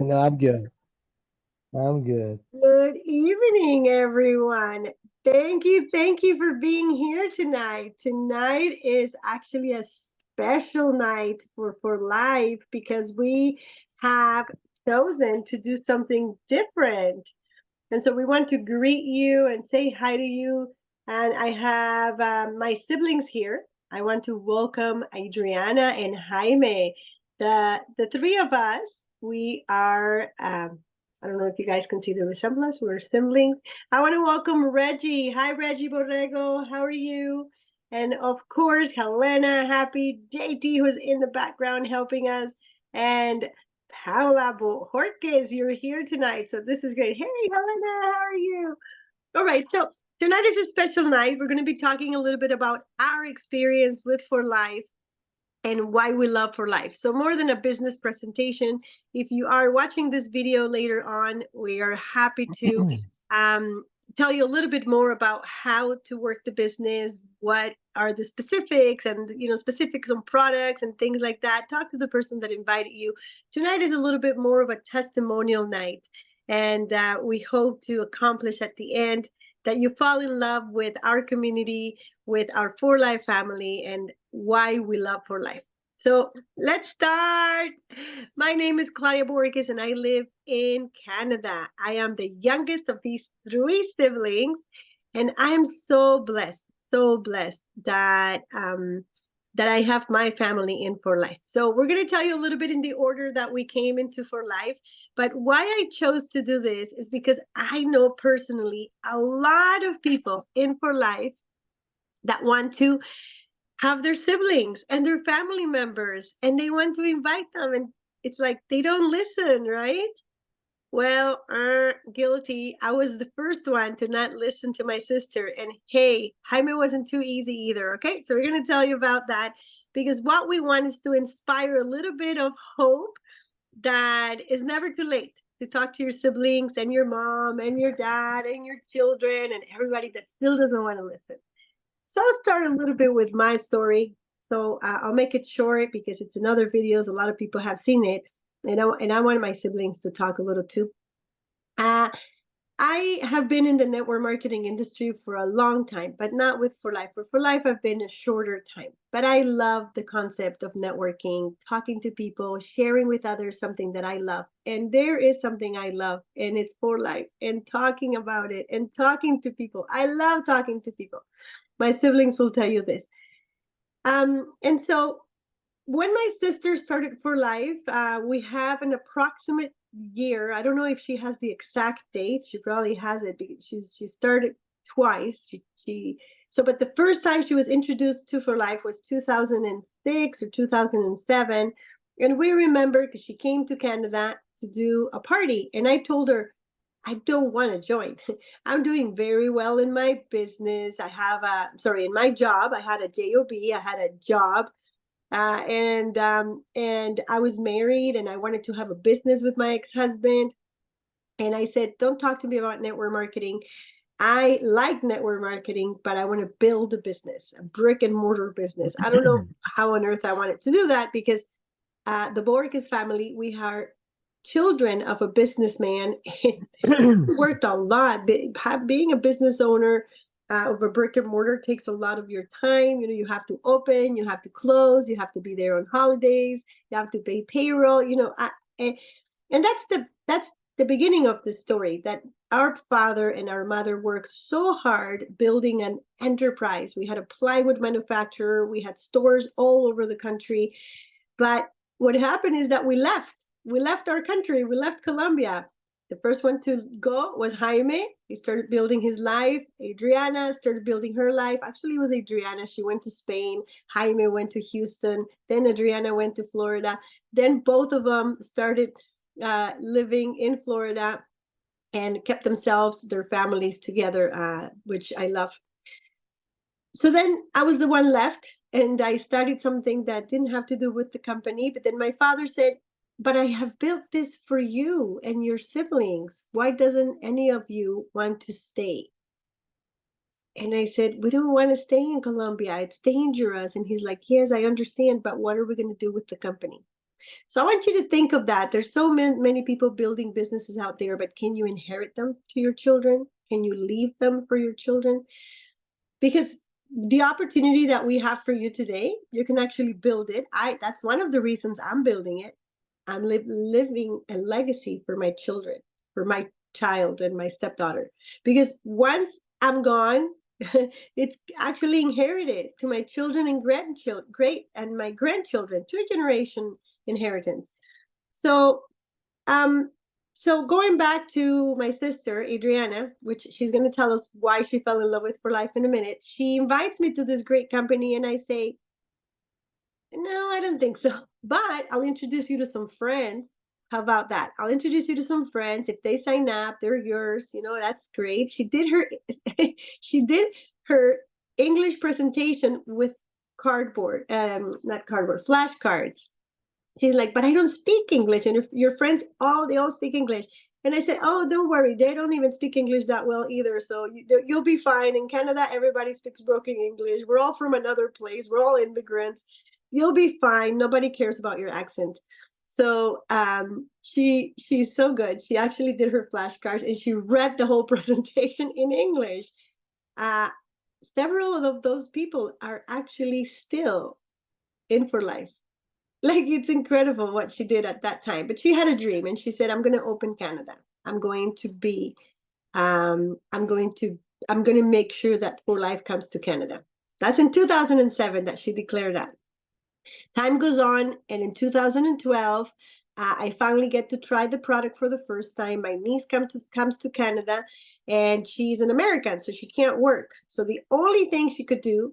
No, I'm good. I'm good. Good evening, everyone. Thank you for being here tonight. Tonight is actually a special night for life because we have chosen to do something different. And so we want to greet you and say hi to you. And I have my siblings here. I want to welcome Adriana and Jaime. The three of us, we are, I don't know if you guys can see the resemblance. We're siblings. I want to welcome Reggie. Hi, Reggie Borrego. How are you? And of course, Helena, happy JT, who's in the background helping us. And Paula Bohorquez, you're here tonight. So this is great. Hey, Helena, how are you? All right. So tonight is a special night. We're going to be talking a little bit about our experience with For Life and why we love For Life. So more than a business presentation, if you are watching this video later on, we are happy to um, tell you a little bit more about how to work the business, what are the specifics and specifics on products and things like that. Talk to the person that invited you. Tonight is a little bit more of a testimonial night, and we hope to accomplish at the end that you fall in love with our community, with our For Life family, and why we love For Life. So let's start. My name is Claudia Bohorquez and I live in Canada. I am the youngest of these three siblings, and I'm so blessed that I have my family in For Life. So we're going to tell you a little bit in the order that we came into For Life. But why I chose to do this is because I know personally a lot of people in For Life that want to have their siblings and their family members and they want to invite them, and it's like they don't listen, right? Well, guilty. I was the first one to not listen to my sister. And hey, Jaime wasn't too easy either. Okay, so we're going to tell you about that because what we want is to inspire a little bit of hope that is never too late to talk to your siblings and your mom and your dad and your children and everybody that still doesn't want to listen. So I'll start a little bit with my story. So I'll make it short because it's in other videos. A lot of people have seen it, and I want my siblings to talk a little too. Uh, I have been in the network marketing industry for a long time, but not with For Life. For Life, I've been a shorter time. But I love the concept of networking, talking to people, sharing with others something that I love. And there is something I love, and it's For Life, and talking about it and talking to people. I love talking to people. My siblings will tell you this. And so when my sister started For Life, we have an approximate year. I don't know if she has the exact date. She probably has it because she started twice. But the first time she was introduced to For Life was 2006 or 2007, and we remember because she came to Canada to do a party, and I told her I don't want to join. I'm doing very well in my business. In my job. I had a job. I had a job, and I was married, and I wanted to have a business with my ex-husband. And I said, "Don't talk to me about network marketing. I like network marketing, but I want to build a business, a brick and mortar business. I don't know how on earth I wanted to do that because the Bohorquez family, we are children of a businessman and worked a lot. Being a business owner of a brick and mortar takes a lot of your time. You have to open, you have to close, you have to be there on holidays, you have to pay payroll. And that's the beginning of the story. That our father and our mother worked so hard building an enterprise. We had a plywood manufacturer, we had stores all over the country, but what happened is that we left. We left our country. We left Colombia. The first one to go was Jaime. He started building his life. Adriana started building her life. Actually, it was Adriana. She went to Spain. Jaime went to Houston. Then Adriana went to Florida. Then both of them started living in Florida and kept themselves, their families together, which I love. So then I was the one left, and I started something that didn't have to do with the company. But then my father said, "But I have built this for you and your siblings. Why doesn't any of you want to stay?" And I said, "We don't want to stay in Colombia. It's dangerous." And he's like, "Yes, I understand, but what are we going to do with the company?" So I want you to think of that. There's so many people building businesses out there, but can you inherit them to your children? Can you leave them for your children? Because the opportunity that we have for you today, you can actually build it. That's one of the reasons I'm building it. I'm living a legacy for my children, for my child and my stepdaughter. Because once I'm gone, it's actually inherited to my children and grandchildren, my grandchildren, 2 generation inheritance. So um, so going back to my sister, Adriana, which she's going to tell us why she fell in love with For Life in a minute. She invites me to this great company and I say, no, I don't think so. But I'll introduce you to some friends. How about that? I'll introduce you to some friends. If they sign up, they're yours. That's great. She did her English presentation with cardboard, not cardboard, flashcards. She's like, but I don't speak English. And if your friends, they all speak English. And I said, oh, don't worry. They don't even speak English that well either. So you'll be fine. In Canada, everybody speaks broken English. We're all from another place. We're all immigrants. You'll be fine. Nobody cares about your accent. So she's so good. She actually did her flashcards and she read the whole presentation in English. Several of those people are actually still in For Life. Like, it's incredible what she did at that time. But she had a dream and she said, I'm going to open Canada. I'm going to make sure that For Life comes to Canada. That's in 2007 that she declared that. Time goes on, and in 2012, I finally get to try the product for the first time. My niece comes to Canada, and she's an American, so she can't work. So the only thing she could do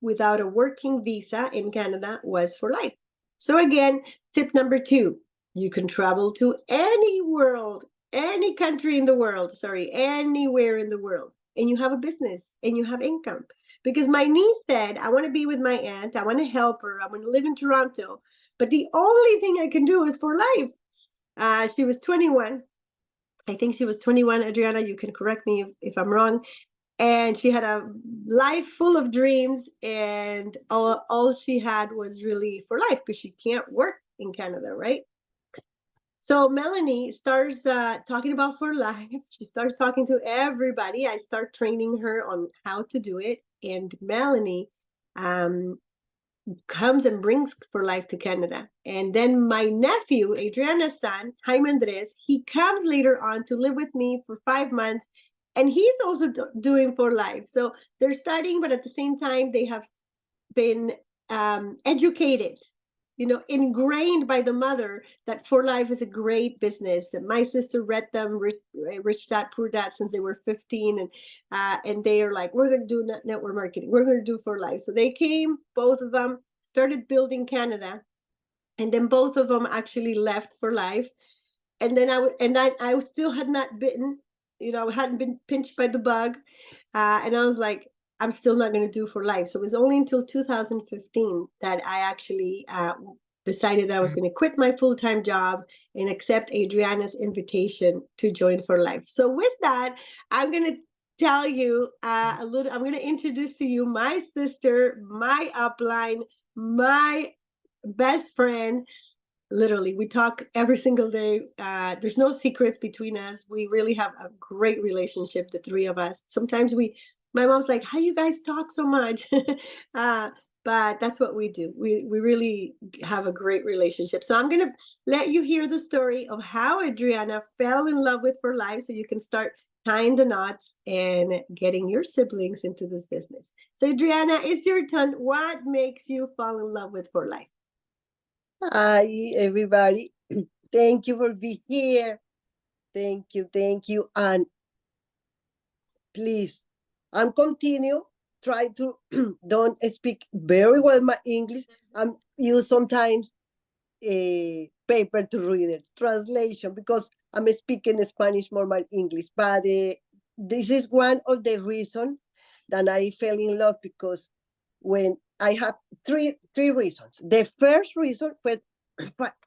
without a working visa in Canada was For Life. So again, tip number 2, you can travel to any country in the world, anywhere in the world, and you have a business and you have income. Because my niece said, I want to be with my aunt, I want to help her, I want to live in Toronto, but the only thing I can do is For Life. She was 21. I think she was 21, Adriana, you can correct me if I'm wrong. And she had a life full of dreams, and all she had was really For Life because she can't work in Canada, right? So Melanie starts talking about For Life. She starts talking to everybody. I start training her on how to do it, and Melanie comes and brings For Life to Canada. And then my nephew, Adriana's son, Jaime Andres, he comes later on to live with me for 5 months, and he's also doing For Life. So they're studying, but at the same time, they have been educated, ingrained by the mother that For Life is a great business. And my sister read them, Rich Dad, Poor Dad, since they were 15. And they are like, we're going to do network marketing. We're going to do For Life. So they came, both of them, started building Canada. And then both of them actually left For Life. And then I still had not bitten, hadn't been pinched by the bug. And I was like, I'm still not going to do For Life. So it was only until 2015 that I actually decided that I was going to quit my full-time job and accept Adriana's invitation to join For Life. So with that, I'm going to tell you I'm going to introduce to you my sister, my upline, my best friend. Literally, we talk every single day. There's no secrets between us. We really have a great relationship, the three of us. Sometimes my mom's like, how do you guys talk so much? But that's what we do. We really have a great relationship. So I'm going to let you hear the story of how Adriana fell in love with For Life, so you can start tying the knots and getting your siblings into this business. So Adriana, it's your turn. What makes you fall in love with For Life? Hi, everybody. Thank you for being here. Thank you. And please, and continue. Try to don't speak very well my English. Use sometimes a paper to read it, translation, because I'm speaking Spanish more than English. But this is one of the reasons that I fell in love, because when I have three reasons. The first reason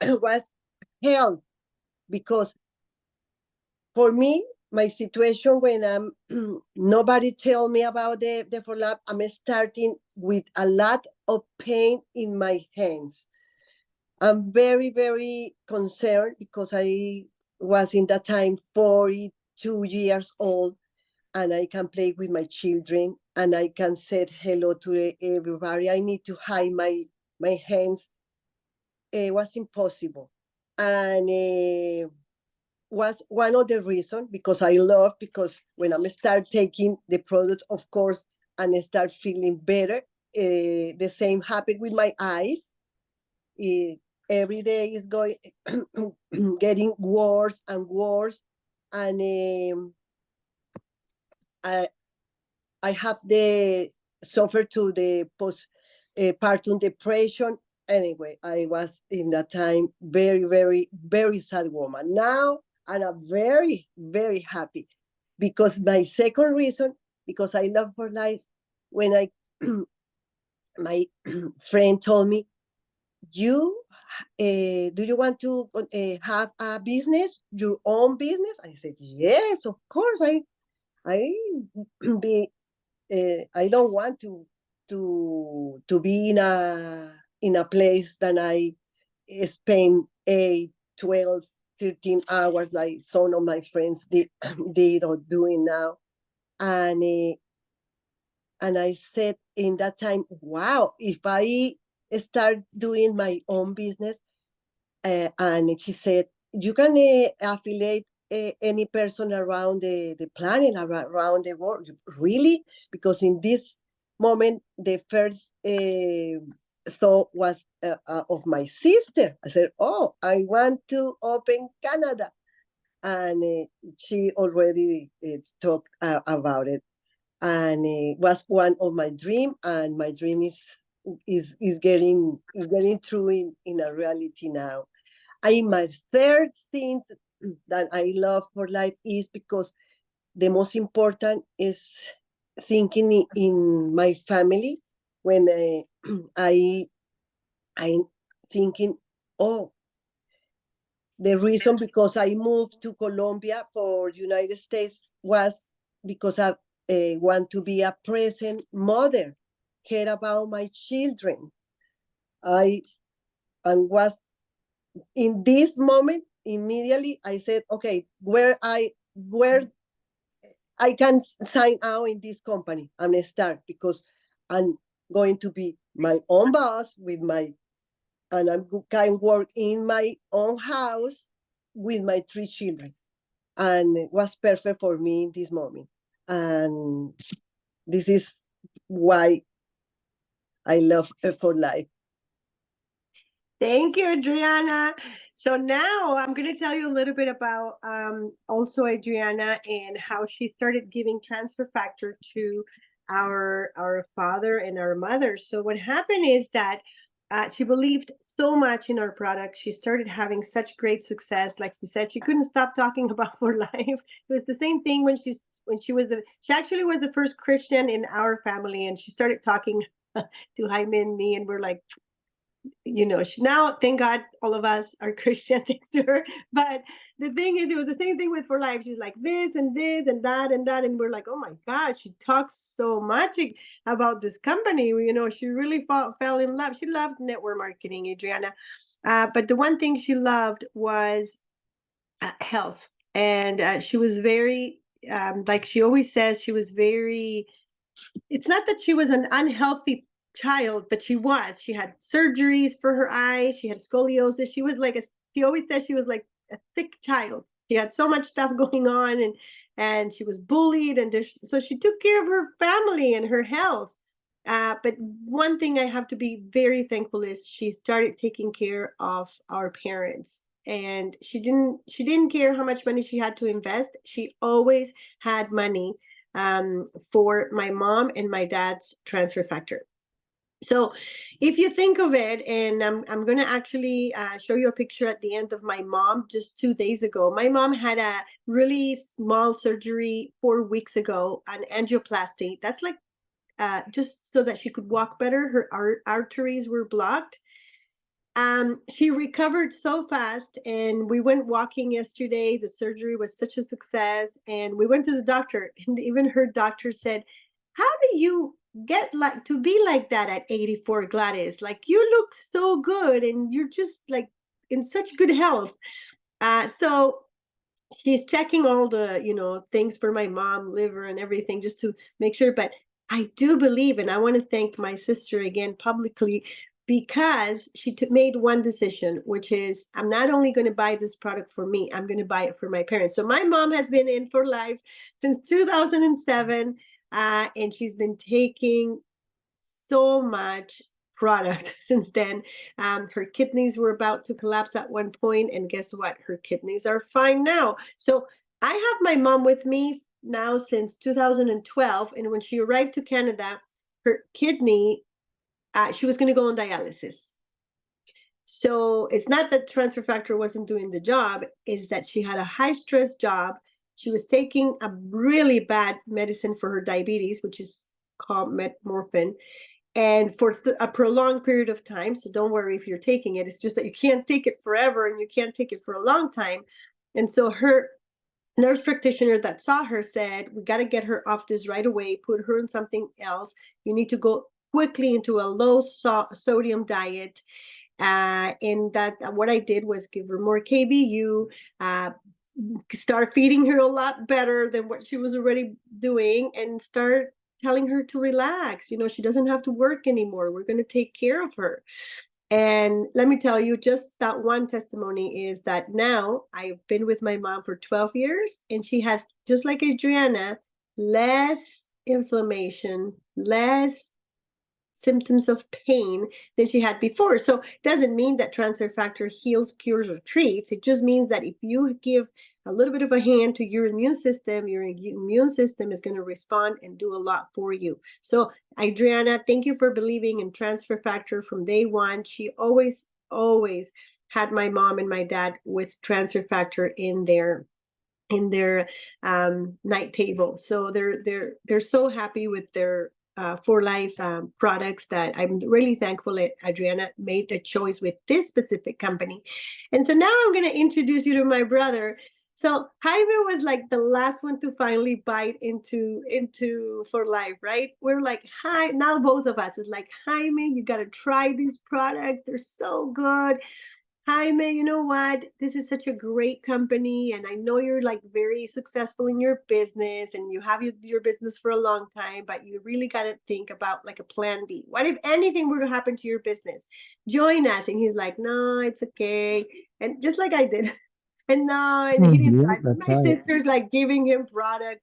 was health, because for me, my situation, when nobody tell me about the For Life, I'm starting with a lot of pain in my hands. I'm very, very concerned because I was in that time 42 years old, and I can play with my children and I can say hello to everybody. I need to hide my hands. It was impossible. And was one of the reasons because I love, because when I start taking the product, of course, and I start feeling better, the same happened with my eyes. Eh, every day is going getting worse and worse, and I, I have the suffered to the postpartum depression. Anyway, I was in that time very, very, very sad woman. Now I'm very, very happy because my second reason, because I love for life. When I my friend told me, "You do you want to have a business, your own business?" I said, "Yes, of course. I be I don't want to be in a place that I spend 8, 12, 13 hours like some of my friends did or doing now." And and I said in that time, wow, if I start doing my own business, and she said, you can affiliate any person around the planet, around the world. Really? Because in this moment, the first thought was of my sister. I said, oh, I want to open Canada. And she already talked about it. And it was one of my dream, and my dream is getting true in a reality now. My third thing that I love for life is because the most important is thinking in my family. When I'm thinking, oh, the reason because I moved to Colombia for United States was because I want to be a present mother, care about my children. I and was in this moment immediately I said, okay, where I can sign out in this company and start, because I'm going to be my own boss with my, and I can work in my own house with my 3 children. And it was perfect for me in this moment. And this is why I love for life. Thank you, Adriana. So now I'm going to tell you a little bit about also Adriana and how she started giving transfer factor to our father and our mother. So what happened is that she believed so much in our product. She started having such great success. Like she said, she couldn't stop talking about for life. It was the same thing when she actually was the first Christian in our family, and she started talking to Jaime and me, and we're like, now, thank God, all of us are Christian, thanks to her. But the thing is, it was the same thing with For Life. She's like this and this and that and that. And we're like, oh my God, she talks so much about this company. She really fell in love. She loved network marketing, Adriana. But the one thing she loved was health. And she was very, like she always says, she was very, it's not that she was an unhealthy child, but she had surgeries for her eyes. She had scoliosis. She always said she was like a sick child. She had so much stuff going on, and she was bullied. And so she took care of her family and her health. But one thing I have to be very thankful is she started taking care of our parents. And she didn't care how much money she had to invest. She always had money for my mom and my dad's transfer factor. So if you think of it, and I'm going to actually show you a picture at the end of my mom just 2 days ago. My mom had a really small surgery 4 weeks ago, an angioplasty. That's like just so that she could walk better. Her arteries were blocked. She recovered so fast, and we went walking yesterday. The surgery was such a success, and we went to the doctor, and even her doctor said, how do you get like to be like that at 84, Gladys. Like you look so good and you're just like in such good health. So she's checking all the, things for my mom, liver and everything, just to make sure. But I do believe, and I want to thank my sister again publicly, because she made one decision, which is I'm not only going to buy this product for me, I'm going to buy it for my parents. So my mom has been in for life since 2007, and she's been taking so much product since then. Her kidneys were about to collapse at one point, and guess what? Her kidneys are fine now. So I have my mom with me now since 2012, and when she arrived to Canada, her kidney, she was going to go on dialysis. So it's not that transfer factor wasn't doing the job, is that she had a high stress job. She was taking a really bad medicine for her diabetes, which is called metmorphin, and for a prolonged period of time. So don't worry if you're taking it. It's just that you can't take it forever and you can't take it for a long time. And so her nurse practitioner that saw her said, we got to get her off this right away, put her on something else. You need to go quickly into a low sodium diet. And that what I did was give her more KBU, start feeding her a lot better than what she was already doing, and start telling her to relax. She doesn't have to work anymore. We're going to take care of her. And let me tell you, just that one testimony is that now I've been with my mom for 12 years, and she has, just like Adriana, less inflammation, less symptoms of pain than she had before. So it doesn't mean that transfer factor heals, cures, or treats. It just means that if you give a little bit of a hand to your immune system is going to respond and do a lot for you. So Adriana, thank you for believing in transfer factor from day one. She always had my mom and my dad with transfer factor in their night table. So they're so happy with their for life products, that I'm really thankful that Adriana made the choice with this specific company. And so now I'm going to introduce you to my brother. So Jaime was like the last one to finally bite into for life, right? We're like, hi, now both of us is like, Jaime, you got to try these products. They're so good. Jaime, you know what? This is such a great company, and I know you're like very successful in your business, and you have your business for a long time, but you really got to think about like a plan B. What if anything were to happen to your business? Join us. And he's like, no, it's okay. And just like I did. And no, and he didn't Yeah, try. that's My right. sister's like giving him product.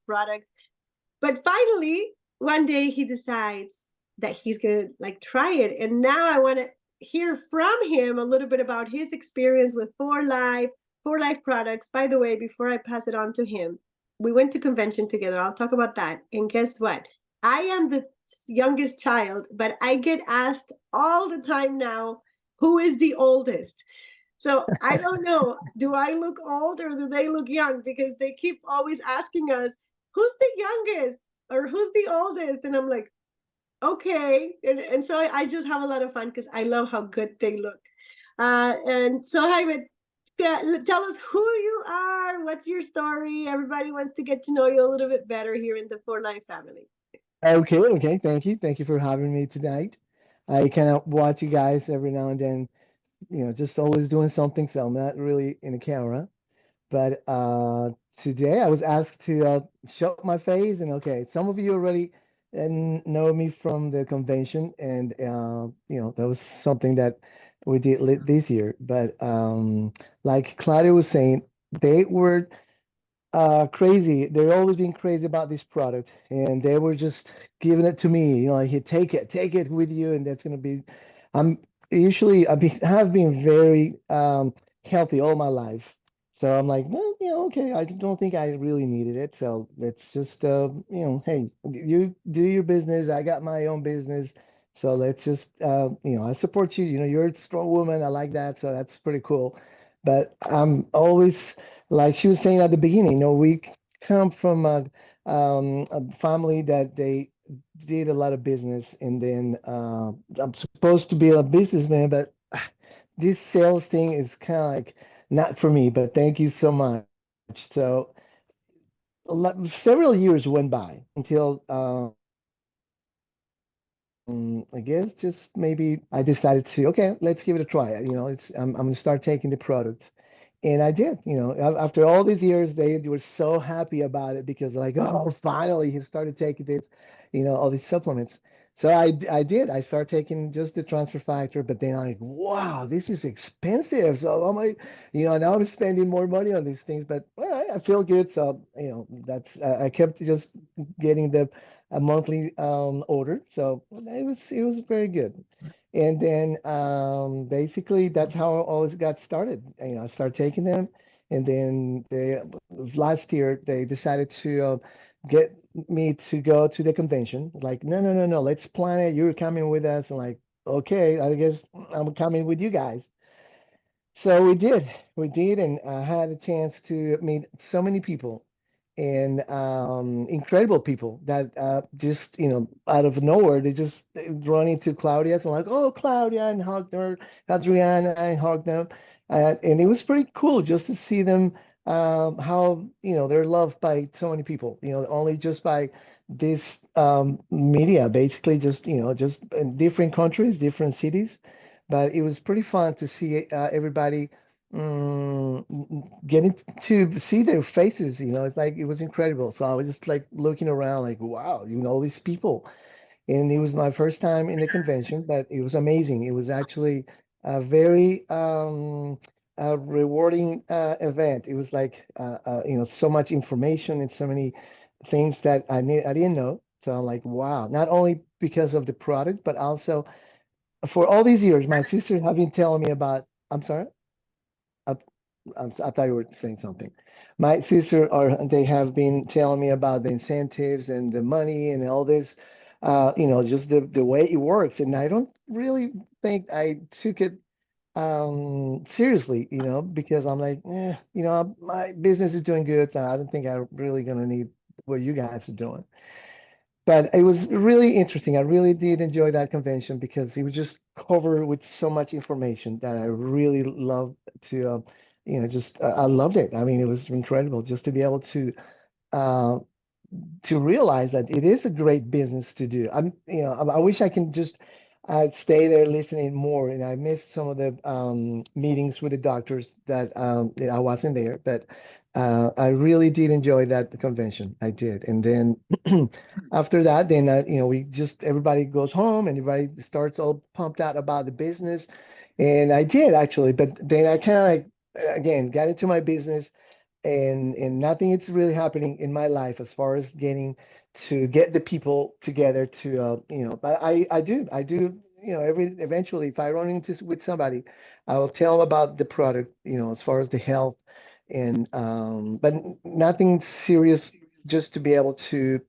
But finally, one day he decides that he's gonna like try it. And now I want to hear from him a little bit about his experience with For Life products. By the way, before I pass it on to him, we went to convention together. I'll talk about that. And guess what? I am the youngest child, but I get asked all the time now, who is the oldest? So I don't know. Do I look old or do they look young? Because they keep always asking us, who's the youngest or who's the oldest? And I'm like, okay. And so I just have a lot of fun because I love how good they look. And so, Jaime, tell us who you are. What's your story? Everybody wants to get to know you a little bit better here in the For Life family. Okay, okay. Thank you. Thank you for having me tonight. I kind of watch you guys every now and then, just always doing something, so I'm not really in the camera. But today I was asked to show my face, and okay, some of you already know me from the convention, and that was something that we did this year. But like Claudia was saying, they were crazy. They've always been crazy about this product, and they were just giving it to me. Like, "Here, take it with you, and that's gonna be." I'm usually have been very healthy all my life, so I'm like, well, okay. I don't think I really needed it, so let's just hey, you do your business. I got my own business, so let's just I support you. You're a strong woman. I like that, so that's pretty cool. But I'm always like she was saying at the beginning, we come from a family that they did a lot of business, and then I'm supposed to be a businessman, but this sales thing is kind of like not for me. But thank you so much. So several years went by until I guess just maybe I decided to, okay, let's give it a try. I'm gonna start taking the product. And I did, after all these years, they were so happy about it because like, oh, finally he started taking this, all these supplements. So I did. I started taking just the transfer factor, but then I'm like, wow, this is expensive. So I'm like, now I'm spending more money on these things, but well, I feel good. So, that's I kept just getting the a monthly order. So it was very good. And then basically that's how I always got started. I started taking them, and then last year they decided to get me to go to the convention. Like, no, no, no, no, let's plan it. You're coming with us. And like, okay, I guess I'm coming with you guys. So we did, and I had a chance to meet so many people and incredible people that just, out of nowhere, they run into Claudia's and like, oh, Claudia, and hugged her, Adriana, and hugged them. And it was pretty cool just to see them, how, they're loved by so many people, only just by this media, basically just, just in different countries, different cities. But it was pretty fun to see everybody getting to see their faces. It's like it was incredible. So I was just like looking around, like, wow, all these people. And it was my first time in the convention, but it was amazing. It was actually a very rewarding event. It was like so much information and so many things that I didn't know. So I'm like, wow, not only because of the product, but also for all these years, my sisters have been telling me about. I'm sorry. I, I thought you were saying something. My sister they have been telling me about the incentives and the money and all this, just the way it works. And I don't really think I took it seriously, because I'm like, my business is doing good, so I don't think I'm really gonna need what you guys are doing. But it was really interesting. I really did enjoy that convention because it was just covered with so much information that I really loved to, just I loved it. I mean, it was incredible just to be able uh, to realize that it is a great business to do. I wish I can just stay there listening more, and I missed some of the meetings with the doctors that I wasn't there, but I really did enjoy that convention. I did, and then after that, then we just everybody goes home and everybody starts all pumped out about the business, and I did actually, but then I kind of like again got into my business and nothing is really happening in my life as far as getting to get the people together to but I do every eventually if I run into with somebody I will tell them about the product as far as the health and but nothing serious, just to be able to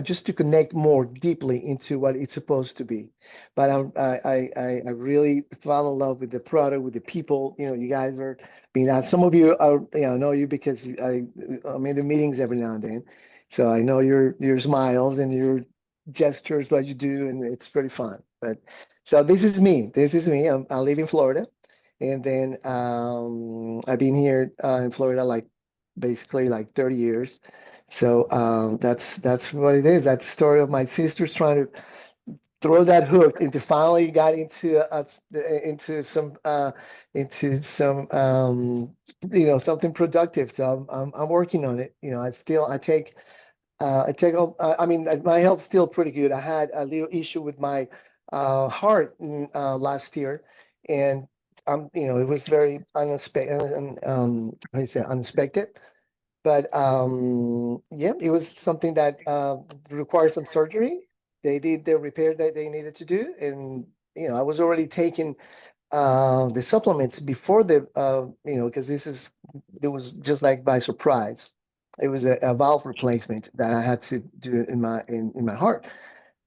just to connect more deeply into what it's supposed to be. But I really fell in love with the product, with the people. You guys are being asked. Some of you are, know you because I'm in the meetings every now and then. So I know your smiles and your gestures, what you do, and it's pretty fun. But so this is me. This is me. I live in Florida, and then I've been here in Florida like basically like 30 years. So that's what it is. That's the story of my sisters trying to throw that hook into finally got into some something productive. So I'm working on it. I mean my health's still pretty good. I had a little issue with my heart last year, and it was very unexpected. How do you say unexpected? But yeah, it was something that required some surgery. They did the repair that they needed to do, and I was already taking the supplements before because it was just like by surprise. It was a valve replacement that I had to do in my heart.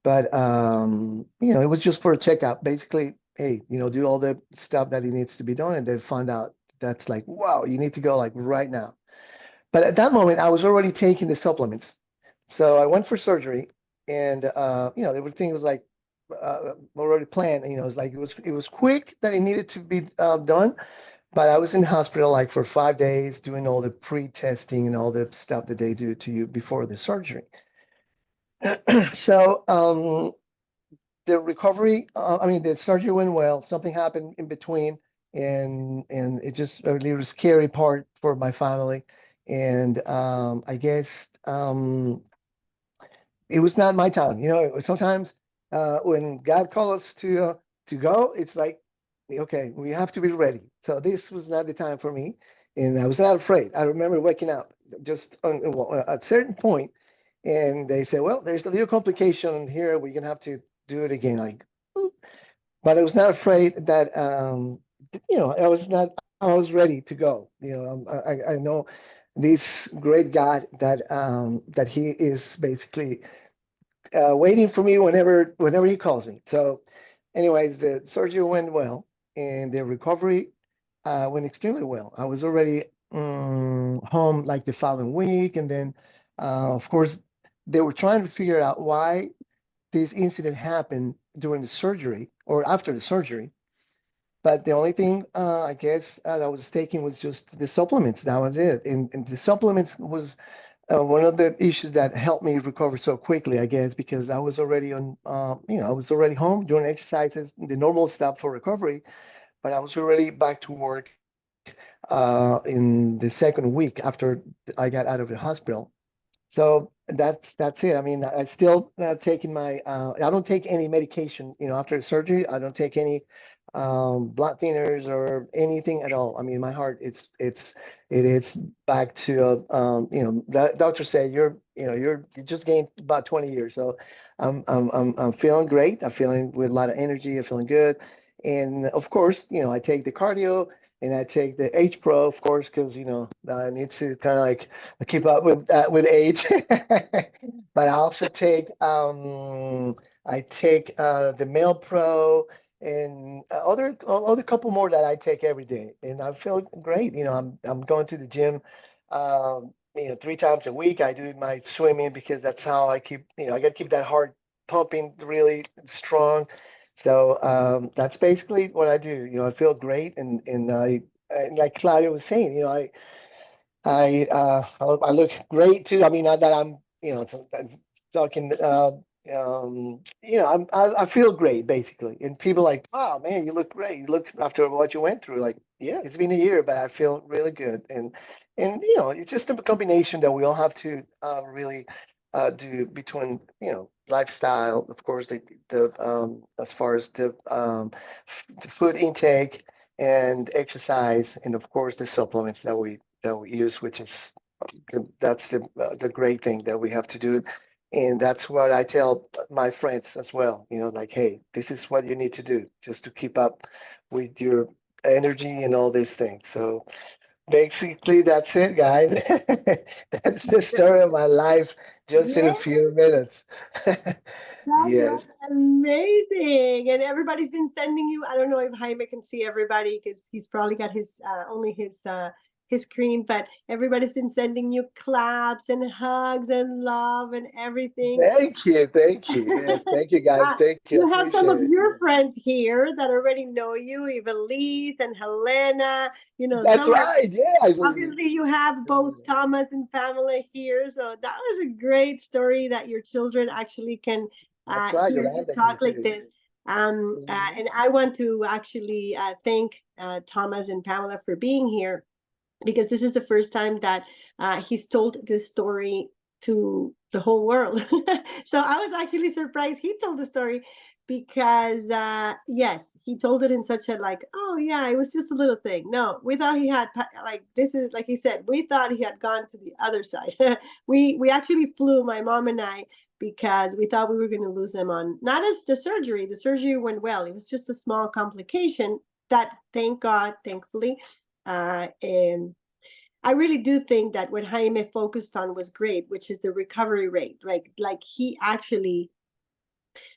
But it was just for a checkup. Basically, hey, do all the stuff that it needs to be done, and they found out that's like, wow, you need to go like right now. But at that moment, I was already taking the supplements. So I went for surgery, and everything was like already planned. It was like it was quick that it needed to be done. But I was in the hospital like for 5 days doing all the pre-testing and all the stuff that they do to you before the surgery. So the recovery, I mean, the surgery went well. Something happened in between, and it just a little scary part for my family. And I guess it was not my time. Sometimes when God calls us to go, it's like, okay, we have to be ready. So this was not the time for me, and I was not afraid. I remember waking up just at a certain point, and they said, "Well, there's a little complication here. We're gonna have to do it again." Like, "Hmm." But I was not afraid that I was ready to go. I know this great God that He is basically waiting for me whenever he calls me. So, anyways, the surgery went well, and the recovery went extremely well. I was already home like the following week, and then, of course, they were trying to figure out why this incident happened during the surgery or after the surgery. But the only thing I guess that I was taking was just the supplements. That was it, and the supplements was one of the issues that helped me recover so quickly, I guess, because I was already I was already home doing exercises, the normal stuff for recovery, but I was already back to work in the second week after I got out of the hospital. So that's it. I mean, I still taking my I don't take any medication, after the surgery. I don't take any blood thinners or anything at all. I mean, my heart it is back to the doctor said you just gained about 20 years. So I'm feeling great. I'm feeling with a lot of energy. I'm feeling good. And of course, I take the cardio and I take the H Pro, of course, because I need to kind of like keep up with age. But I take the Mail Pro and other couple more that I take every day, and I feel great. I'm going to the gym, 3 times a week. I do my swimming because that's how I keep I got to keep that heart pumping really strong. So that's basically what I do. I feel great, and and like Claudia was saying, I look great too. I mean, not that I'm talking. I feel great basically, and people like, wow, man, you look great. You look after what you went through. Like, yeah, it's been a year, but I feel really good, and it's just a combination that we all have to really do between lifestyle, of course, the as far as the food intake and exercise, and of course the supplements that we use, which is that's the great thing that we have to do. And that's what I tell my friends as well, like, hey, this is what you need to do just to keep up with your energy and all these things. So basically, that's it, guys. That's the story of my life just in a Yeah, few minutes. that Yes. was amazing. And everybody's been sending you. I don't know if Jaime can see everybody because he's probably got his only his screen, but everybody's been sending you claps and hugs and love and everything. Thank you. Thank you. Yes. Thank you, guys. Uh, Thank you. I you have some appreciate of it. your friends here that already know you, Evelise and Helena. That's Some are right. Yeah, I believe. obviously you have both Thomas and Pamela here. So that was a great story that your children actually can That's right. hear you Yolanda here talk like too. this. Mhm. And I want to actually thank Thomas and Pamela for being here because this is the first time that he's told this story to the whole world. So I was actually surprised he told the story because yes, he told it in such a like, oh yeah, it was just a little thing. No, we thought he had like this is like he said, we thought he had gone to the other side. We actually flew, my mom and I, because we thought we were going to lose him on not as the surgery. The surgery went well. It was just a small complication that, thank God, thankfully, and I really do think that what Jaime focused on was great, which is the recovery rate. Like he actually,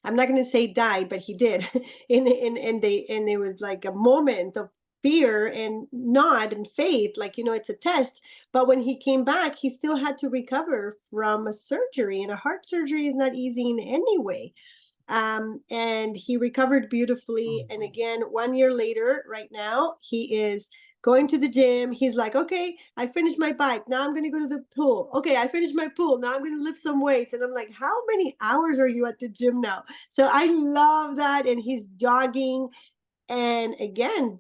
I'm not going to say died, but he did. And there was like a moment of fear and nod and faith, like it's a test. But when he came back, he still had to recover from a surgery, and a heart surgery is not easy in any way. And he recovered beautifully. And again, 1 year later, right now, he is going to the gym. He's like, okay, I finished my bike. Now I'm going to go to the pool. Okay, I finished my pool. Now I'm going to lift some weights. And I'm like, how many hours are you at the gym now? So I love that. And he's jogging. And again,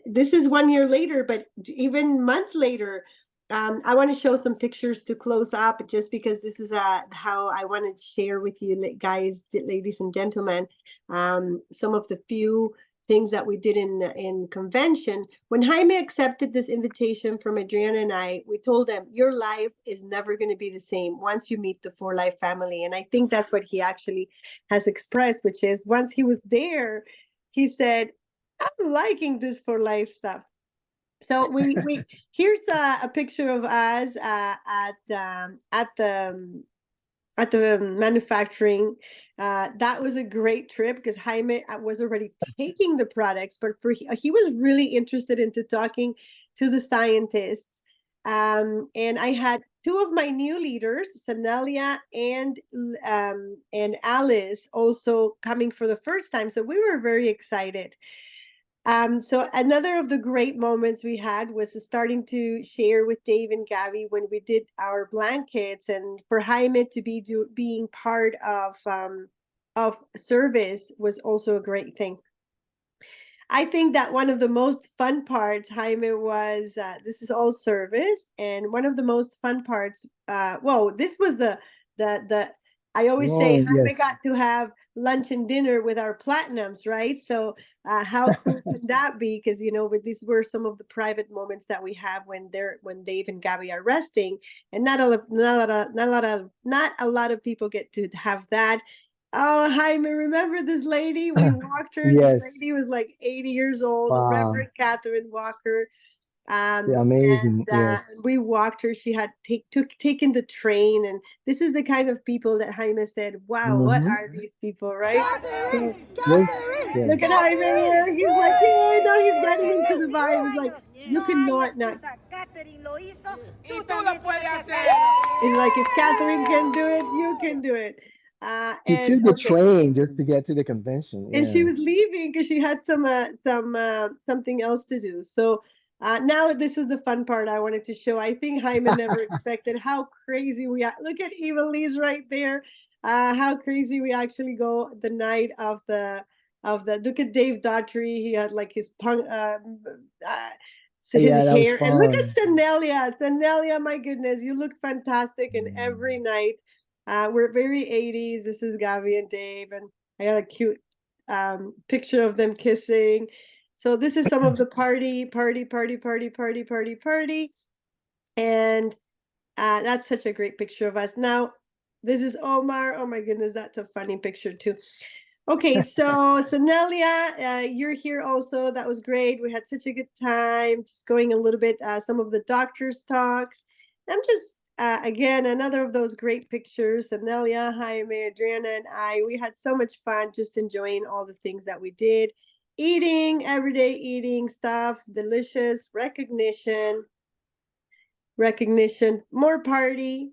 this is 1 year later, but even months later, I want to show some pictures to close up, just because this is how I wanted to share with you guys, ladies and gentlemen, some of the few things that we did in convention. When Jaime accepted this invitation from Adriana and I, we told him, your life is never going to be the same once you meet the For Life family. And I think that's what he actually has expressed, which is once he was there, he said, I'm liking this For Life stuff. So we here's a picture of us at the manufacturing. That was a great trip because Jaime was already taking the products, but he was really interested into talking to the scientists. And I had two of my new leaders, Sanelia and Alice, also coming for the first time. So we were very excited. So another of the great moments we had was starting to share with Dave and Gabby when we did our blankets, and for Jaime to be being part of service was also a great thing. I think that one of the most fun parts, Jaime, was this is all service, and one of the most fun parts. Well, this was the. I always say Jaime got to have lunch and dinner with our platinums, right? So how cool can that be? Because but these were some of the private moments that we have when Dave and Gabby are resting, and not a lot of people get to have that. Oh, Jaime, remember this lady? We walked her. Yes. The lady was like 80 years old, Reverend Catherine Walker. Amazing. Yes. We walked her. She had taken the train, and this is the kind of people that Jaime said, wow, what are these people, right? Catherine! Yes. Catherine! Look at Jaime there. He's like, yeah, now he's getting into the vibe. He's like, you cannot not. Catherine lo hizo, Y tú lo puedes hacer. He's like, if Catherine can do it, you can do it. She And took the okay. train just to get to the convention. And she Yeah. was leaving because she had something else to do. So now this is the fun part I wanted to show. I think Jaime never expected how crazy we are. Look at Eva Lee's right there. How crazy we actually go the night of the look at Dave Daughtry. He had like his his Yeah, that was hair. And look at fun. Sanelia. Sanelia, my goodness, you look fantastic. And every night, we're very 80s. This is Gavi and Dave, and I got a cute picture of them kissing. So this is some of the party. And that's such a great picture of us. Now, this is Omar. Oh my goodness, that's a funny picture too. Okay, so Nelia, you're here also. That was great. We had such a good time. Just going a little bit, some of the doctor's talks. I'm just, again, another of those great pictures. Nelia, Jaime, Adriana, and I, we had so much fun just enjoying all the things that we did. Eating, everyday eating stuff, delicious, recognition, more party.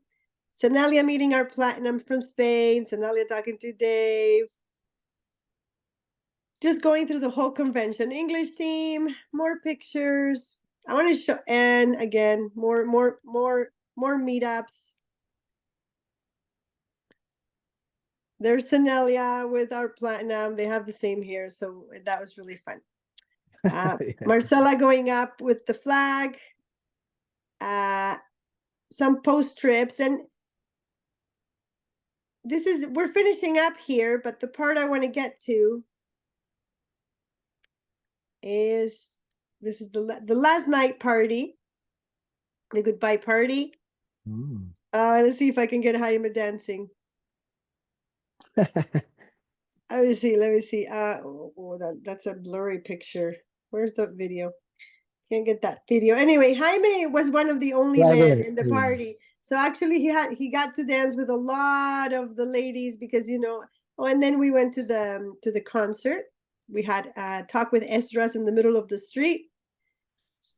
Nelia meeting our platinum from Spain. Nelia talking to Dave. Just going through the whole convention. English team, more pictures. I want to show, and again, more meetups. There's Sanelia with our platinum. They have the same hair, so that was really fun. Marcella going up with the flag. Some post trips, and we're finishing up here, but the part I want to get to is this is the last night party, the goodbye party. Let's see if I can get Jaime dancing. Let me see. That's a blurry picture. Where's the video? Can't get that video. Anyway, Jaime was one of the only men in the party. So actually he got to dance with a lot of the ladies because and then we went to the concert. We had talk with Esdras in the middle of the street.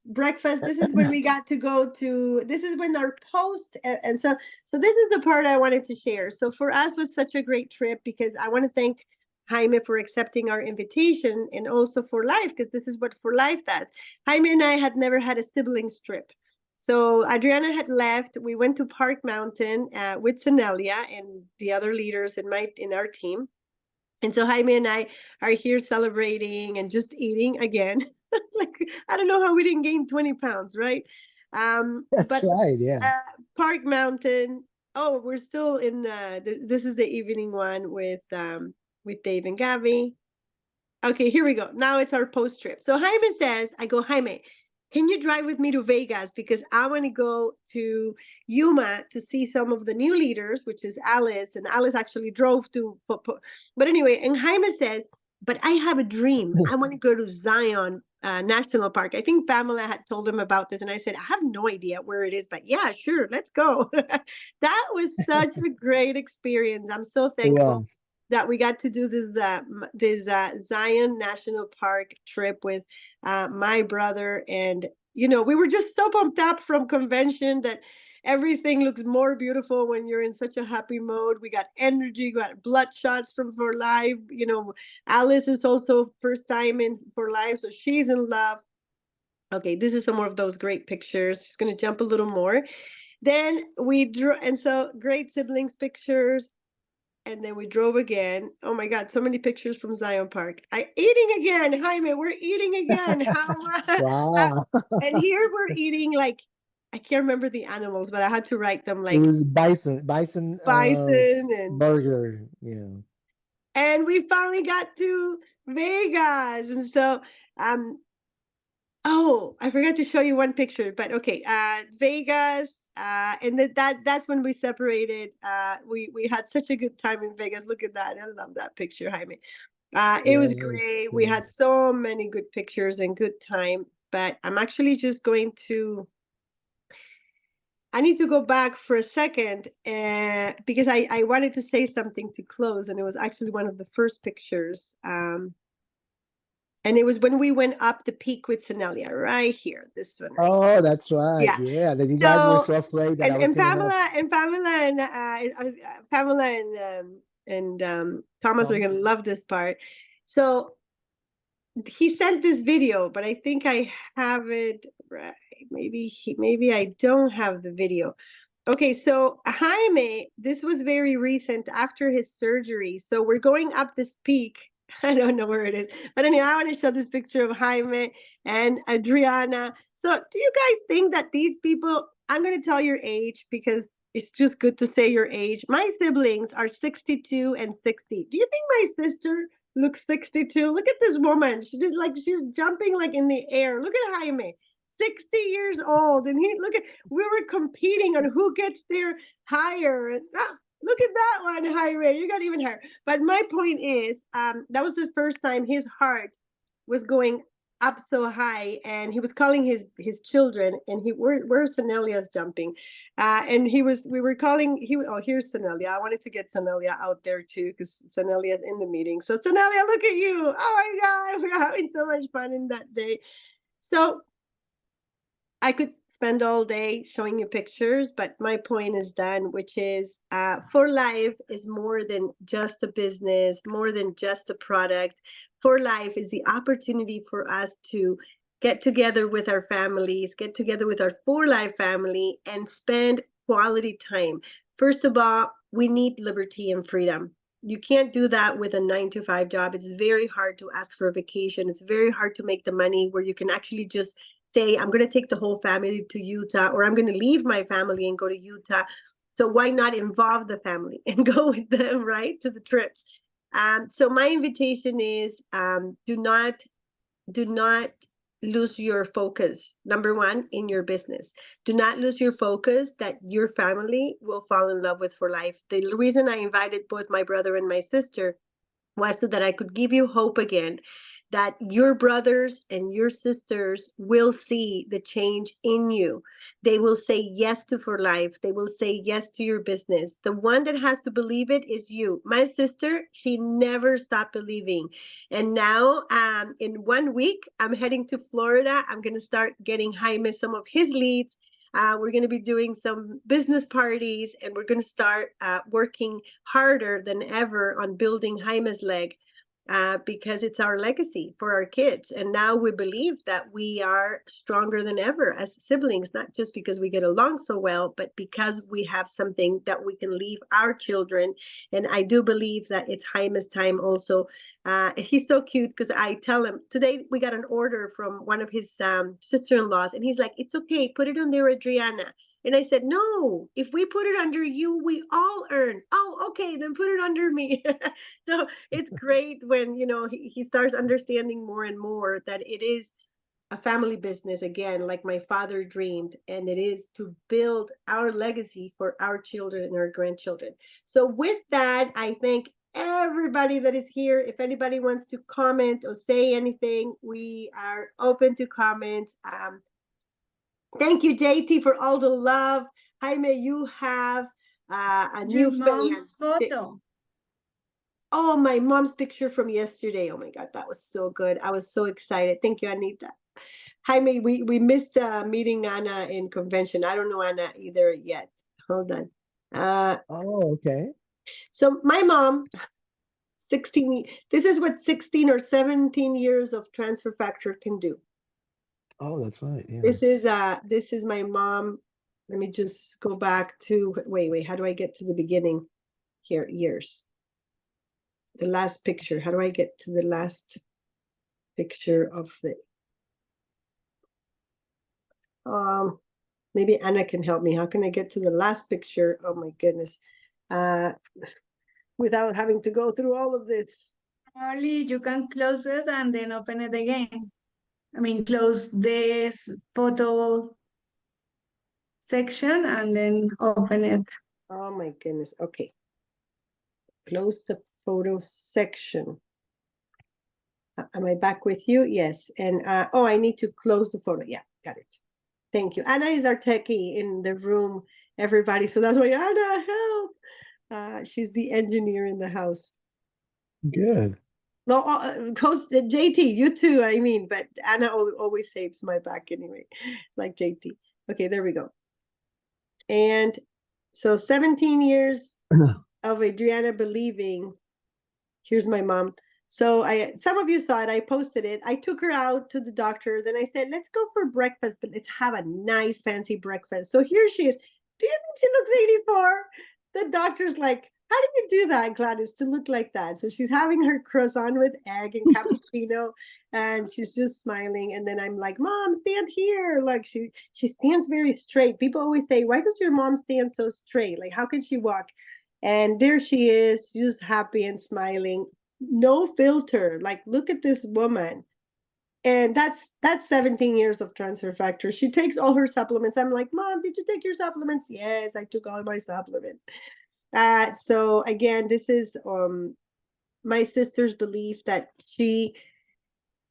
Breakfast. This is when we got to go to, this is when our post, and so this is the part I wanted to share. So for us was such a great trip because I want to thank Jaime for accepting our invitation, and also For Life, because this is what For Life does. Jaime and I had never had a siblings trip. So Adriana had left. We went to Park Mountain with Senelia and the other leaders in our team. And so Jaime and I are here celebrating and just eating again. Like, I don't know how we didn't gain 20 pounds, right? That's But right. Yeah. Park Mountain. Oh, we're still in. This is the evening one with Dave and Gabby. Okay, here we go. Now it's our post trip. So Jaime says, I go, Jaime, can you drive with me to Vegas? Because I want to go to Yuma to see some of the new leaders, which is Alice. And Alice actually drove to, but anyway, and Jaime says, but I have a dream. I want to go to Zion National Park. I think Pamela had told him about this. And I said, I have no idea where it is, but yeah, sure, let's go. That was such a great experience. I'm so thankful Yeah. that we got to do this Zion National Park trip with my brother, and we were just so pumped up from convention that everything looks more beautiful when you're in such a happy mode. We got energy, got blood shots from For Life. Alice is also first time in For Life, so she's in love. Okay, this is some more of those great pictures. Just gonna jump a little more. Then we drew, and so great siblings pictures. And then we drove again. Oh my God, so many pictures from Zion Park. Eating again, Jaime. We're eating again. How much? Wow. And here we're eating like, I can't remember the animals, but I had to write them It like was bison bison, burger. Yeah. and we finally got to Vegas. And so oh, I forgot to show you one picture, but okay. Vegas, and that's when we separated. We had such a good time in Vegas. Look at that. I love that picture, Jaime. It Yeah. was great. We had so many good pictures and good time. But I'm actually just going to. I need to go back for a second because I wanted to say something to close, and it was actually one of the first pictures. And it was when we went up the peak with Senelia, right here, this one right here. Oh, that's right. Yeah. Yeah. That you guys were So so afraid that I was and gonna have Pamela and Thomas are Thomas. gonna love this part. So he sent this video, but I think I have it right. Maybe I don't have the video. Okay, so Jaime, this was very recent after his surgery. So we're going up this peak. I don't know where it is. But anyway, I want to show this picture of Jaime and Adriana. So do you guys think that these people, I'm going to tell your age because it's just good to say your age. My siblings are 62 and 60. Do you think my sister looks 62? Look at this woman. She's jumping like in the air. Look at Jaime. 60 years old, and we were competing on who gets there higher. And look at that one, Jaime. You got even higher. But my point is, that was the first time his heart was going up so high, and he was calling his children, and where's Senelia's jumping, and we were calling here's Senelia. I wanted to get Senelia out there too because Senelia's in the meeting. So Senelia, look at you. Oh my God, we're having so much fun in that day. So I could spend all day showing you pictures, but my point is done, which is For Life is more than just a business, more than just a product. For Life is the opportunity for us to get together with our families, get together with our For Life family, and spend quality time. First of all, we need liberty and freedom. You can't do that with a 9 to 5 job. It's very hard to ask for a vacation. It's very hard to make the money where you can actually just say, I'm going to take the whole family to Utah, or I'm going to leave my family and go to Utah. So why not involve the family and go with them, right, to the trips? So my invitation is do not lose your focus. Number one, in your business, do not lose your focus that your family will fall in love with For Life. The reason I invited both my brother and my sister was so that I could give you hope again, that your brothers and your sisters will see the change in you. They will say yes to For Life. They will say yes to your business. The one that has to believe it is you. My sister, she never stopped believing. And now in 1 week, I'm heading to Florida. I'm going to start getting Jaime some of his leads. We're going to be doing some business parties, and we're going to start working harder than ever on building Jaime's leg. because it's our legacy for our kids. And now we believe that we are stronger than ever as siblings, not just because we get along so well, but because we have something that we can leave our children. And I do believe that it's Jaime's time also. He's so cute because I tell him today we got an order from one of his sister-in-laws, and he's like, it's okay, put it on there, Adriana. And I said, no, if we put it under you, we all earn. Oh, okay, then put it under me. So it's great when, he starts understanding more and more that it is a family business again, like my father dreamed, and it is to build our legacy for our children and our grandchildren. So with that, I thank everybody that is here. If anybody wants to comment or say anything, we are open to comments. Thank you, JT, for all the love. Jaime, you have a Your new mom's fan. photo. Oh, my mom's picture from yesterday. Oh my God, that was so good. I was so excited. Thank you, Anita. Jaime, we missed meeting Anna in convention. I don't know Anna either yet. Hold on. Oh, okay. So my mom, 16, this is what 16 or 17 years of transfer factor can do. Oh, that's right. Yeah. This is my mom. Let me just go back to, wait, how do I get to the beginning here? Years. The last picture. How do I get to the last picture of the, maybe Anna can help me. How can I get to the last picture? Oh my goodness. Without having to go through all of this. Only you can close it and then open it again. I mean, close this photo section and then open it. Oh my goodness. Okay. Close the photo section. Am I back with you? Yes. And I need to close the photo. Yeah, got it. Thank you. Anna is our techie in the room, everybody. So that's why Anna, help. She's the engineer in the house. Good. Well, JT, you too, I mean, but Anna always saves my back anyway, like JT. Okay, there we go. And so 17 years of Adriana believing. Here's my mom. So some of you saw it, I posted it. I took her out to the doctor. Then I said, let's go for breakfast, but let's have a nice fancy breakfast. So here she is. Do you think she looks 84? The doctor's like, how did you do that, Gladys, to look like that? So she's having her croissant with egg and cappuccino, and she's just smiling. And then I'm like, Mom, stand here. Like she stands very straight. People always say, why does your mom stand so straight? Like, how can she walk? And there she is, just happy and smiling. No filter. Like, look at this woman. And that's 17 years of transfer factor. She takes all her supplements. I'm like, Mom, did you take your supplements? Yes, I took all my supplements. So again, this is my sister's belief that she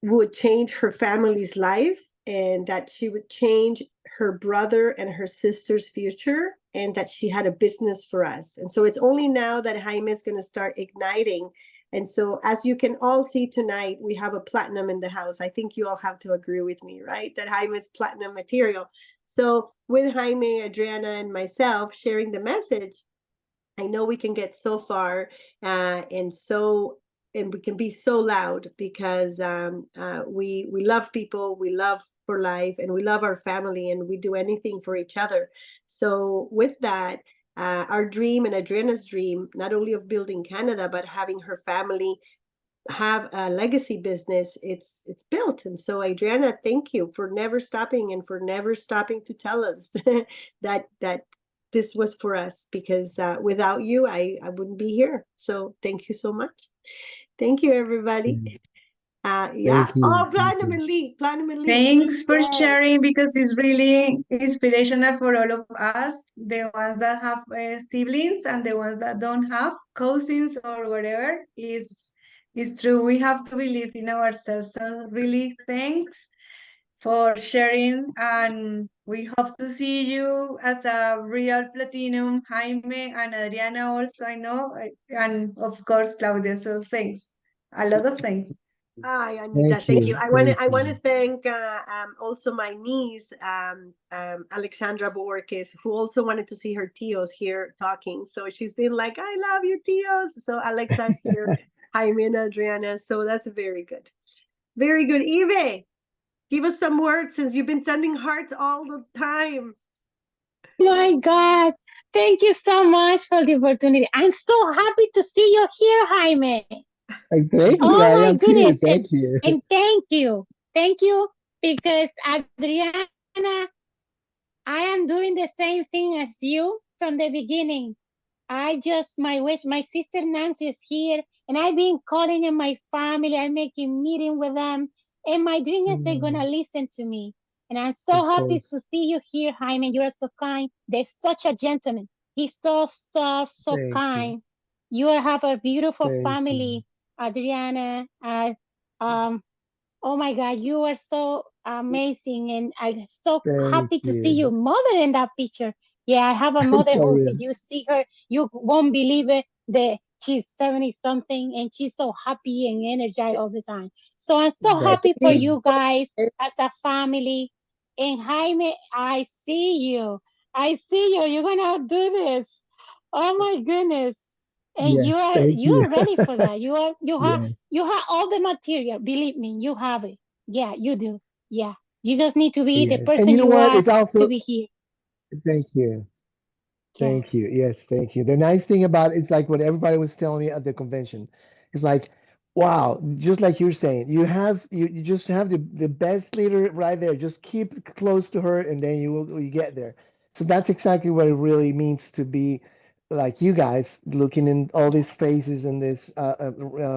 would change her family's life, and that she would change her brother and her sister's future, and that she had a business for us. And so it's only now that Jaime is going to start igniting. And so as you can all see tonight, we have a platinum in the house. I think you all have to agree with me, right? That Jaime is platinum material. So with Jaime, Adriana, and myself sharing the message, I know we can get so far, and we can be so loud because we love people, we love for life, and we love our family, and we do anything for each other. So with that, our dream and Adriana's dream, not only of building Canada, but having her family have a legacy business, it's built. And so Adriana, thank you for never stopping, and for never stopping to tell us that this was for us, because without you, I wouldn't be here. So thank you so much. Thank you, everybody. Yeah. Thank you. Oh, Thank Platinum you. Elite, Platinum Elite. Thanks for Yes. sharing, because it's really inspirational for all of us, the ones that have siblings and the ones that don't have cousins or whatever. It's true. We have to believe in ourselves. So really, thanks for sharing, and we hope to see you as a real platinum, Jaime and Adriana also, I know, and of course Claudia. So thanks, a lot of thanks. Hi, Anita. Thank you. I want to thank also my niece, Alexandra Bohorquez, who also wanted to see her tios here talking. So she's been like, I love you, tios. So Alexa's here Jaime and Adriana. So that's very good. Very good. Eve, give us some words since you've been sending hearts all the time. My God. Thank you so much for the opportunity. I'm so happy to see you here, Jaime. Thank you. Oh I my am too. goodness. Thank you. And thank you. Thank you because Adriana, I am doing the same thing as you from the beginning. My wish, my sister Nancy is here, and I've been calling in my family. I'm making meeting with them, and my dream is they're gonna listen to me. And I'm so Of happy course. to see you here, Jaime. You're so kind. They're such a gentleman. He's so soft, so Thank you. kind. You have a beautiful Thank you. family, Adriana. Um, Oh my God, you are so amazing, and I'm so Thank happy to see you. your mother in that picture. Yeah, I have a mother For who, real. if you see her, you won't believe it. That she's 70 something, and she's so happy and energized all the time. So I'm so That's happy for We, good. you guys as a family. And Jaime, I see you. I see you. You're gonna do this. Oh my goodness. And Yes. Thank you. you're ready for that. Yes. You have all the material. Believe me, you have it. Yeah, you do. Yeah. You just need to be the Yes. And person you know you what? are It's to also, be here. thank you. Yeah. Thank you. Yes, thank you. The nice thing about it's like what everybody was telling me at the convention. It's like, wow, just like you're saying, you just have the best leader right there. Just keep close to her and then you get there. So that's exactly what it really means to be like you guys looking in all these faces in this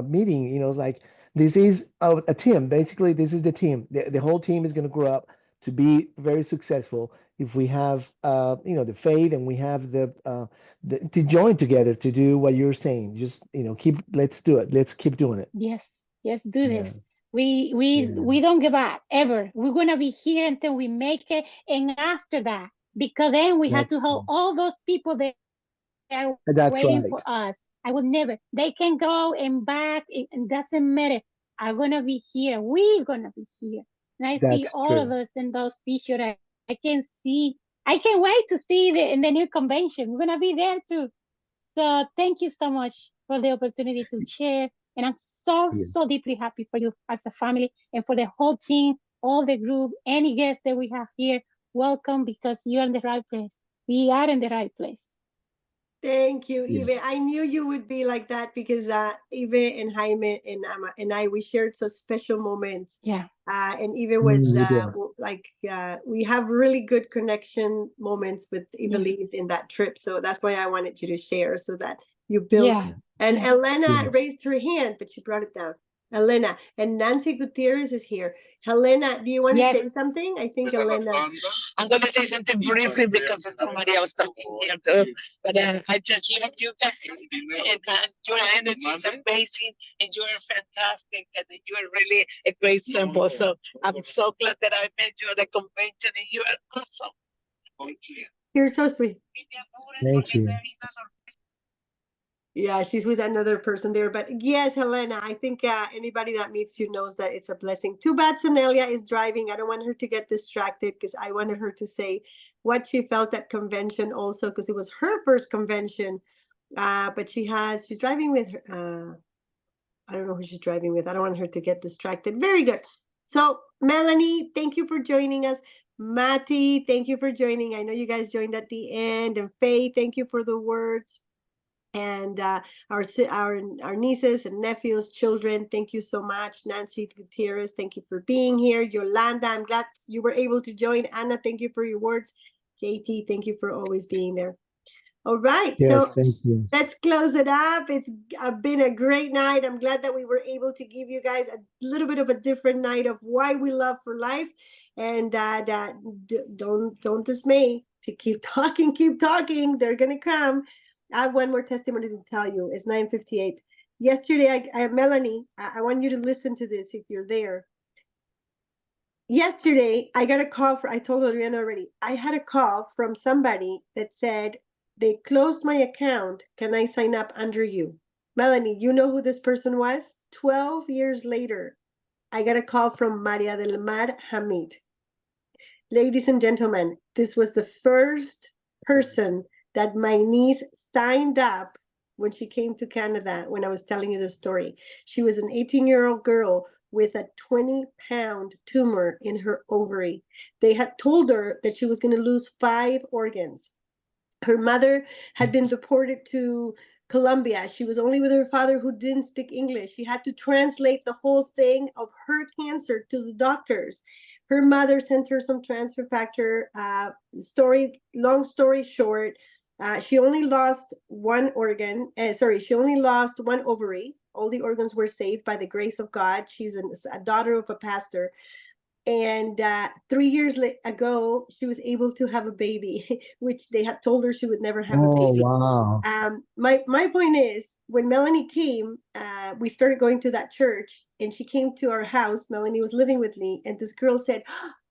meeting. It's like this is a team. Basically, this is the team. The whole team is going to grow up to be very successful if we have the faith and we have the to join together to do what you're saying. Just let's do it. Let's keep doing it. Yes. Yes, do Yeah, this. We don't give up ever. We're gonna be here until we make it. And after that, because then we have that's to hold all those people that are that's waiting for right. us. I would never. They can go and back. It doesn't matter. I'm gonna be here. We're gonna be here. And I see That's all of true. us in those pictures. I can see. I can't wait to see in the new convention. We're gonna be there too. So thank you so much for the opportunity to share. And I'm so, Yeah. so deeply happy for you as a family and for the whole team, all the group, any guests that we have here. Welcome because you're in the right place. We are in the right place. Thank you, Yeah. Eve. I knew you would be like that because Eve and Jaime and I we shared such special moments. Yeah. And Eve was We did. we have really good connection moments with Yes. Eve in that trip. So that's why I wanted you to share so that you build. Yeah. And Yeah. Elena Yeah. raised her hand, but she brought it down. Elena and Nancy Gutierrez is here. Helena, do you want to say Yes. something? I think Elena. I'm going to say something briefly because it's somebody else talking here too. But I just love you guys. And your energy is amazing. And you are fantastic. And you are really a great sample. So I'm so glad that I met you at the convention. And you are awesome. You're so sweet. Thank you. Yeah, she's with another person there. But yes, Helena, I think anybody that meets you knows that it's a blessing. Too bad Sonelia is driving. I don't want her to get distracted because I wanted her to say what she felt at convention also because it was her first convention. But she's driving with her. I don't know who she's driving with. I don't want her to get distracted. Very good. So, Melanie, thank you for joining us. Matty, thank you for joining. I know you guys joined at the end. And Faye, thank you for the words. And our nieces and nephews, children, thank you so much. Nancy Gutierrez, thank you for being here. Yolanda, I'm glad you were able to join. Anna, thank you for your words. JT, thank you for always being there. All right, Yes, so thank you. let's close it up. It's been a great night. I'm glad that we were able to give you guys a little bit of a different night of why we love for life, and don't dismay. To keep talking, keep talking. They're gonna come. I have one more testimony to tell you. It's 9:58. Yesterday, Melanie, I want you to listen to this if you're there. Yesterday, I got a call. I told Adriana already. I had a call from somebody that said, they closed my account. Can I sign up under you? Melanie, you know who this person was? 12 years later, I got a call from Maria del Mar Hamid. Ladies and gentlemen, this was the first person that my niece signed up when she came to Canada, when I was telling you the story. She was an 18-year-old girl with a 20-pound tumor in her ovary. They had told her that she was going to lose 5 organs. Her mother had been deported to Colombia. She was only with her father, who didn't speak English. She had to translate the whole thing of her cancer to the doctors. Her mother sent her some transfer factor. Long story short, she only lost 1 organ. She only lost 1 ovary. All the organs were saved by the grace of God. She's a daughter of a pastor. And 3 years ago, she was able to have a baby, which they had told her she would never have a Oh, baby. wow. My point is, when Melanie came, we started going to that church, and she came to our house. Melanie was living with me, and this girl said,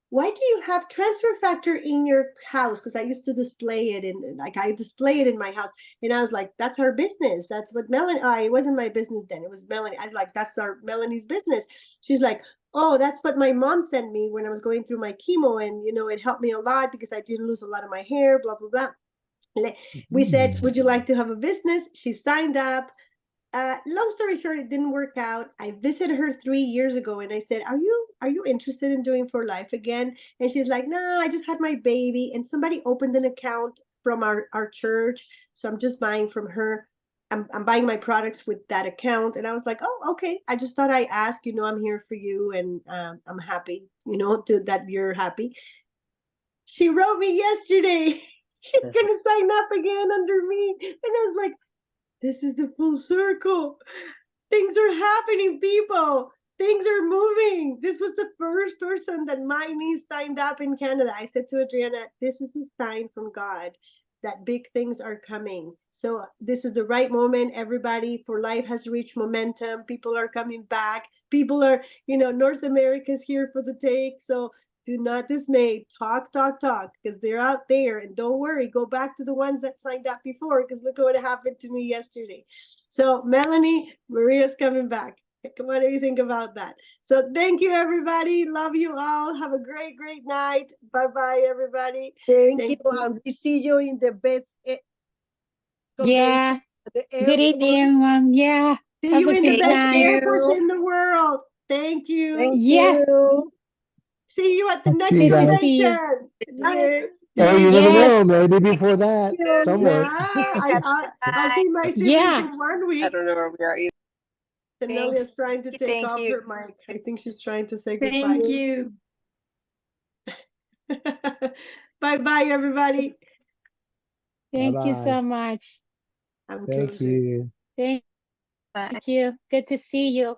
"Why do you have transfer factor in your house?" Because I used to display it, I display it in my house. And I was like, "That's our business. That's what Melanie." It wasn't my business then. It was Melanie. I was like, "That's Melanie's business." She's like, "Oh, that's what my mom sent me when I was going through my chemo, and it helped me a lot because I didn't lose a lot of my hair, blah blah blah." We said, "Would you like to have a business?" She signed up. Long story short, it didn't work out. I visited her 3 years ago, and I said, are you interested in doing For Life again?" And she's like, "No, I just had my baby, and somebody opened an account from our church, so I'm just buying from her. I'm buying my products with that account." And I was like, "Oh, okay. I just thought I asked. I'm here for you, and I'm happy. That you're happy." She wrote me yesterday. She's gonna sign up again under me, and I was like, "This is a full circle. Things are happening, people. Things are moving." This was the first person that my niece signed up in Canada. I said to Adriana, "This is a sign from God that big things are coming. So this is the right moment. Everybody, For Life has reached momentum. People are coming back. People are, North America's here for the take. So do not dismay. Talk, because they're out there. And don't worry, go back to the ones that signed up before, because look what happened to me yesterday." So Melanie, Maria's coming back. What do you think about that? So thank you, everybody. Love you all. Have a great, great night. Bye-bye, everybody. Thank you. And we see you in the best Yeah. the Good evening, everyone. Yeah. See Have you a in the good best night. airports in the world. Thank you. Thank Yes. you. See you at the next See you Good to guys. see you. convention. Yes. Oh, you Thank never Yes. know. Maybe before that, you. somewhere. I'll see my siblings Yeah. in 1 week. I don't know where we are either. Chanelia's trying to take off her mic. I think she's trying to say goodbye. Thank you. Bye-bye, everybody. Thank you Bye-bye. so much. I'm Thank closing. you. Thank you. Good to see you.